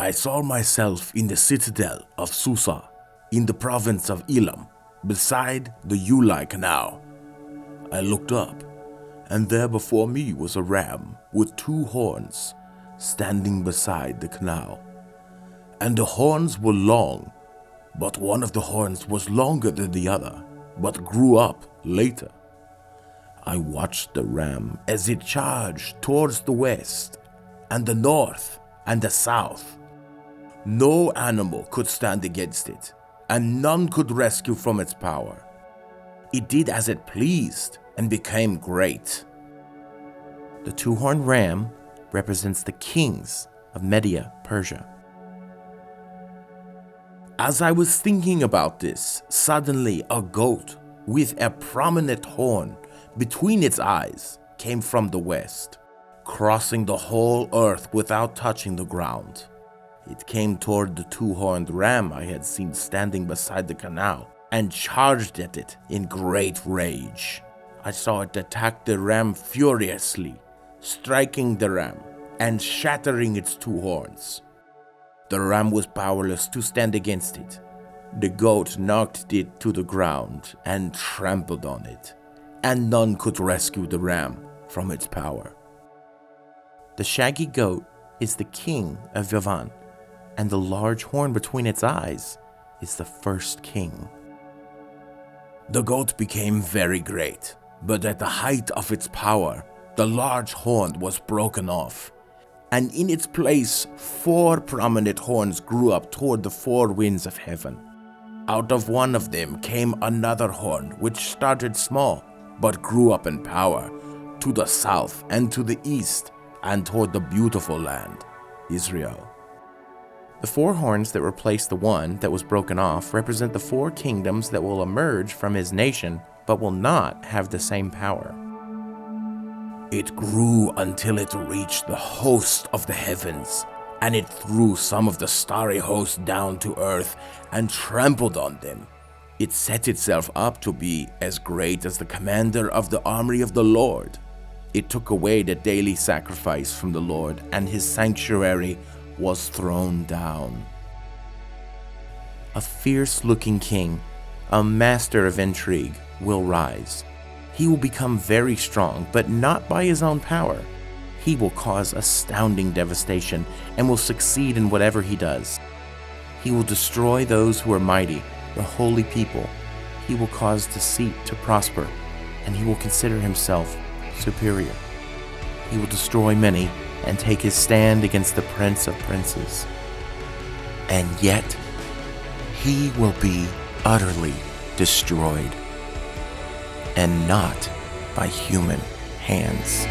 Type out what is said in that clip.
I saw myself in the citadel of Susa, in the province of Elam, beside the Ulai Canal. I looked up, and there before me was a ram with 2 horns, standing beside the canal. And the horns were long, but one of the horns was longer than the other, but grew up later. I watched the ram as it charged towards the west, and the north, and the south. No animal could stand against it, and none could rescue from its power. It did as it pleased and became great. The 2-horned ram represents the kings of Media, Persia. As I was thinking about this, suddenly a goat with a prominent horn between its eyes came from the west, crossing the whole earth without touching the ground. It came toward the 2-horned ram I had seen standing beside the canal and charged at it in great rage. I saw it attack the ram furiously, striking the ram and shattering its 2 horns. The ram was powerless to stand against it. The goat knocked it to the ground and trampled on it, and none could rescue the ram from its power. The shaggy goat is the king of Yavan, and the large horn between its eyes is the first king. The goat became very great, but at the height of its power, the large horn was broken off, and in its place 4 prominent horns grew up toward the 4 winds of heaven. Out of one of them came another horn, which started small, but grew up in power, to the south and to the east, and toward the beautiful land, Israel. The 4 horns that replace the one that was broken off represent the 4 kingdoms that will emerge from his nation, but will not have the same power. It grew until it reached the host of the heavens, and it threw some of the starry host down to earth and trampled on them. It set itself up to be as great as the commander of the army of the Lord. It took away the daily sacrifice from the Lord, and his sanctuary was thrown down. A fierce-looking king, a master of intrigue, will rise. He will become very strong, but not by his own power. He will cause astounding devastation and will succeed in whatever he does. He will destroy those who are mighty, the holy people. He will cause deceit to prosper, and he will consider himself superior. He will destroy many and take his stand against the Prince of Princes. And yet, he will be utterly destroyed, and not by human hands.